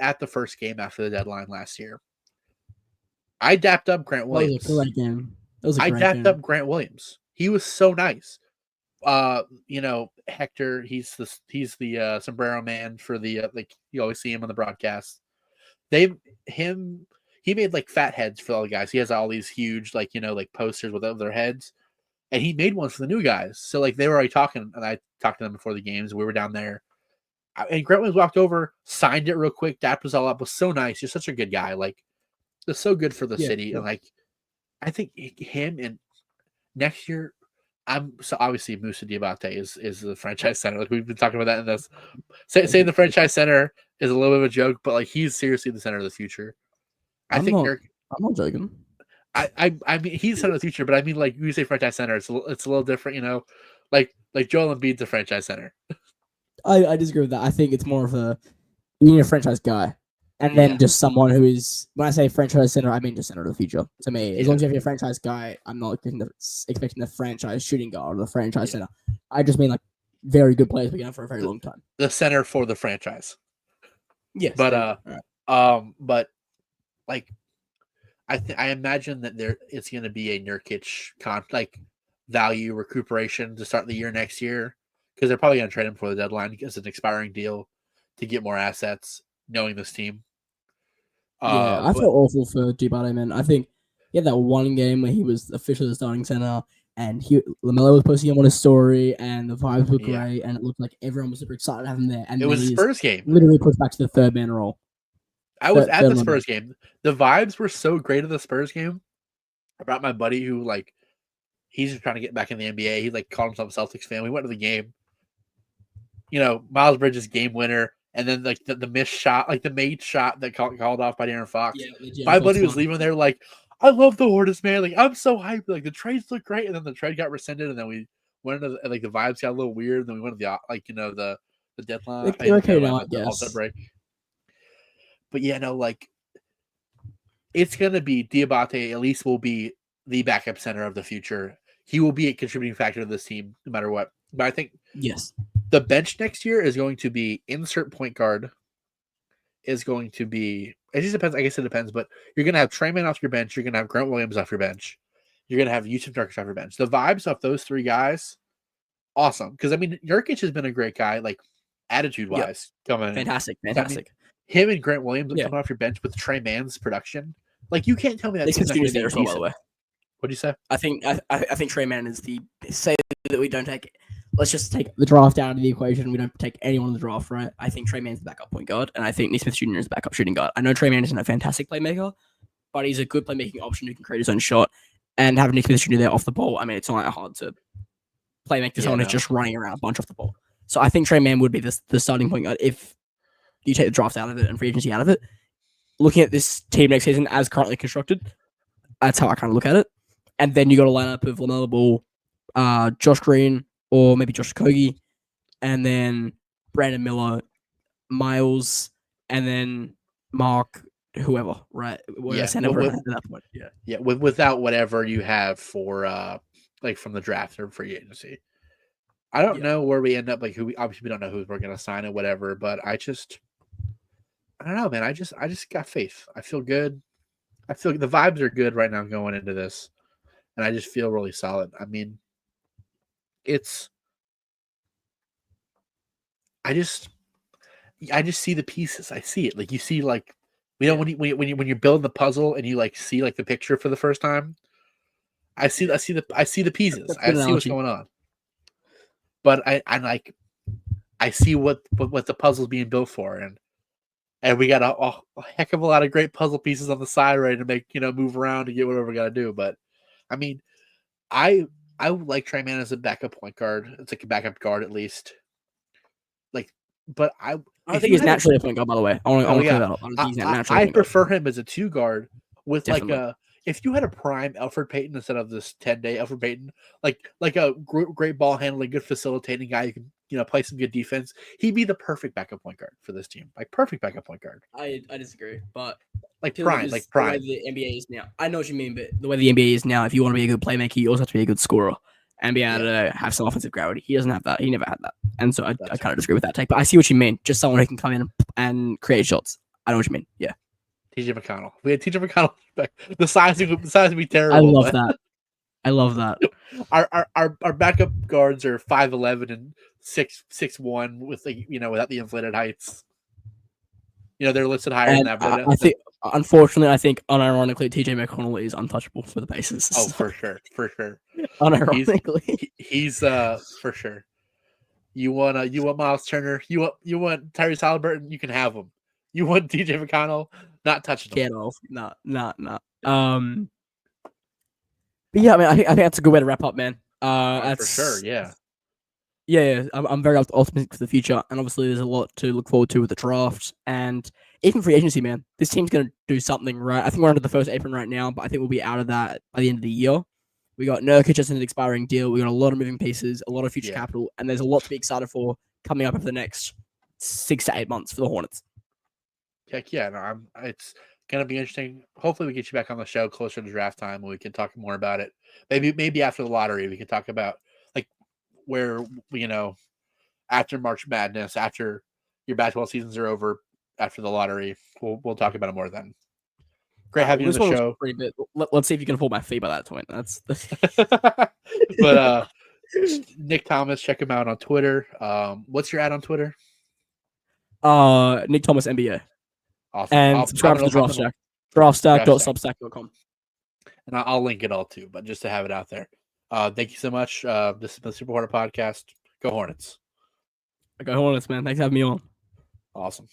Speaker 1: at the first game after the deadline last year. I dapped up Grant
Speaker 2: that was a
Speaker 1: Williams.
Speaker 2: great game. That was a
Speaker 1: I
Speaker 2: great
Speaker 1: dapped
Speaker 2: game.
Speaker 1: up Grant Williams. He was so nice. You know, Hector, he's the sombrero man for the like you always see him on the broadcast. They him he made like fat heads for all the guys. He has all these huge like like posters with their heads, and he made one for the new guys. So like they were already talking, and I talked to them before the games. We were down there, and Grant Williams walked over, signed it real quick. Dapped us all up. Was so nice. You're such a good guy. Like it's so good for the
Speaker 2: Yeah,
Speaker 1: city, and like I think him and next year. I'm so obviously Musa Diabate is the franchise center. Like we've been talking about that in this. Saying the franchise center is a little bit of a joke, but like he's seriously the center of the future. I
Speaker 2: I'm
Speaker 1: think
Speaker 2: not. I'm not joking.
Speaker 1: I mean he's center of the future, but I mean like you say franchise center, it's a little different, you know. Like Joel Embiid's a franchise center.
Speaker 2: I disagree with that. I think it's more of a you need a franchise guy, and then
Speaker 1: Yeah,
Speaker 2: just someone who is when I say franchise center, I mean just center of the future. To me, as long
Speaker 1: yeah.
Speaker 2: as you have your franchise guy, I'm not expecting the franchise shooting guard or the franchise
Speaker 1: Yeah.
Speaker 2: center. I just mean like very good players we can have for a very long time.
Speaker 1: The center for the franchise.
Speaker 2: Yes, there you
Speaker 1: But
Speaker 2: go. All right.
Speaker 1: but like I imagine that it's going to be a Nurkic value recuperation to start the year next year because they're probably going to trade him for the deadline as an expiring deal to get more assets. Knowing this team,
Speaker 2: Yeah, I
Speaker 1: but
Speaker 2: felt awful for Jibade, man. I think he had that one game where he was officially the starting center, and Lamelo was posting him on his story, and the vibes were
Speaker 1: yeah,
Speaker 2: great, and it looked like everyone was super excited to have him there.
Speaker 1: it
Speaker 2: And then
Speaker 1: was his
Speaker 2: he's
Speaker 1: Spurs game.
Speaker 2: literally pushed back to the third man role.
Speaker 1: I was at
Speaker 2: Third
Speaker 1: the
Speaker 2: man.
Speaker 1: Spurs game. The vibes were so great at the Spurs game. I brought my buddy who he's just trying to get back in the NBA. He called himself a Celtics fan. We went to the game. You know, Miles Bridges game winner, and then the missed shot, the made shot that called off by De'Aaron Fox.
Speaker 2: Yeah,
Speaker 1: My buddy was leaving there I love the Hornets, man. I'm so hyped. The trades look great, and then the trade got rescinded, and then we went into the vibes got a little weird. And then we went to the deadline.
Speaker 2: They're okay now, I
Speaker 1: The
Speaker 2: guess.
Speaker 1: All-Star break. But yeah, no, it's gonna be Diabate. At least will be the backup center of the future. He will be a contributing factor to this team, no matter what. But I think
Speaker 2: Yes,
Speaker 1: the bench next year is going to be insert point guard. Is going to be. It just depends. I guess it depends. But you're gonna have Trey Mann off your bench. You're gonna have Grant Williams off your bench. You're gonna have Yusuf Nurkic off your bench. The vibes of those three guys, awesome. Because I mean, Nurkic has been a great guy, attitude wise, coming in.
Speaker 2: fantastic.
Speaker 1: I mean, him and Grant Williams coming off your bench with Trey Mann's production. You can't tell me that team's not going to be decent.
Speaker 2: By the way.
Speaker 1: What do you say?
Speaker 2: I think Trey Mann is the say that we don't take. Let's just take the draft out of the equation. We don't take anyone in the draft, right? I think Trey Mann's the backup point guard, and I think Nesmith Jr. is the backup shooting guard. I know Trey Mann isn't a fantastic playmaker, but he's a good playmaking option who can create his own shot. And having Nesmith Jr. there off the ball, I mean, it's not that hard to make someone who's just running around a bunch off the ball. So I think Trey Mann would be the starting point guard if you take the draft out of it and free agency out of it. Looking at this team next season as currently constructed, that's how I kind of look at it. And then you got a lineup of LaMelo Ball, Josh Green, or maybe Josh Kogi, and then Brandon Miller, Miles, and then Mark, whoever, right?
Speaker 1: Yeah,
Speaker 2: at that point.
Speaker 1: Yeah, without whatever you have for from the draft or free agency. I don't know where we end up. Who we don't know who we're gonna sign or whatever. But I don't know, man. I just got faith. I feel good. I feel the vibes are good right now going into this, and I just feel really solid. I mean, I just see the pieces. I see it. You see, when you're building the puzzle and you see the picture for the first time. I see the pieces. I see what's going on. But I see what the puzzle's being built for, and we got a heck of a lot of great puzzle pieces on the side ready to make move around to get whatever we got to do. But I mean, I would like Trey Mann as a backup point guard. It's like a backup guard at least. Like, but
Speaker 2: I don't
Speaker 1: if
Speaker 2: think
Speaker 1: you
Speaker 2: he's
Speaker 1: had a
Speaker 2: naturally a point guard, by the way. I want
Speaker 1: oh
Speaker 2: to clear
Speaker 1: yeah,
Speaker 2: that up. I don't think he's naturally a
Speaker 1: I
Speaker 2: point guard.
Speaker 1: prefer him as a 2 guard with like
Speaker 2: Definitely.
Speaker 1: a if you had a prime Alfred Payton instead of this 10-day Alfred Payton, like a great ball handling, good facilitating guy, you can play some good defense. He'd be the perfect backup point guard for this team, like perfect backup point guard,
Speaker 2: I disagree, but
Speaker 1: like
Speaker 2: purely
Speaker 1: prime, like
Speaker 2: just the way
Speaker 1: prime.
Speaker 2: the NBA is now. I know what you mean, but the way the NBA is now, if you want to be a good playmaker, you also have to be a good scorer and be able to have some offensive gravity. He doesn't have that. He never had that. And so I kind of disagree with that take. But I see what you mean. Just someone who can come in and create shots. I know what you mean. Yeah.
Speaker 1: TJ McConnell. We had TJ McConnell. The size would be
Speaker 2: I
Speaker 1: terrible.
Speaker 2: love that. I love that.
Speaker 1: Our backup guards are 5'11" and 6'1" with without the inflated heights. They're listed higher than that. But
Speaker 2: I think, unfortunately, unironically, TJ McConnell is untouchable for the Pacers.
Speaker 1: Oh, for sure.
Speaker 2: Unironically,
Speaker 1: he's for sure. You want Miles Turner? You want Tyrese Halliburton? You can have him. You want TJ McConnell? Not touching him.
Speaker 2: Get off. Not. But yeah, I mean, I think that's a good way to wrap up, man.
Speaker 1: For sure. Yeah.
Speaker 2: Yeah, I'm very optimistic for the future, and obviously there's a lot to look forward to with the draft and even free agency, man. This team's gonna do something right. I think we're under the first apron right now, but I think we'll be out of that by the end of the year. We got Nurkic as an expiring deal. We got a lot of moving pieces, a lot of future capital, and there's a lot to be excited for coming up over the next 6 to 8 months for the Hornets.
Speaker 1: Heck yeah, no, it's gonna be interesting. Hopefully, we get you back on the show closer to draft time, and we can talk more about it. Maybe after the lottery, we can talk about like where after March Madness, after your basketball seasons are over, after the lottery, we'll talk about it more then. Great having you on the show.
Speaker 2: Let's see if you can hold my fee by that point. That's
Speaker 1: but Nick Thomas, check him out on Twitter. What's your ad on Twitter?
Speaker 2: Nick Thomas NBA.
Speaker 1: Awesome.
Speaker 2: And subscribe to the Draft Stack. Draftstack.substack.com.
Speaker 1: And I'll link it all too, but just to have it out there. Thank you so much. This is the Super Hornet Podcast. Go Hornets.
Speaker 2: Go Hornets, man. Thanks for having me on.
Speaker 1: Awesome.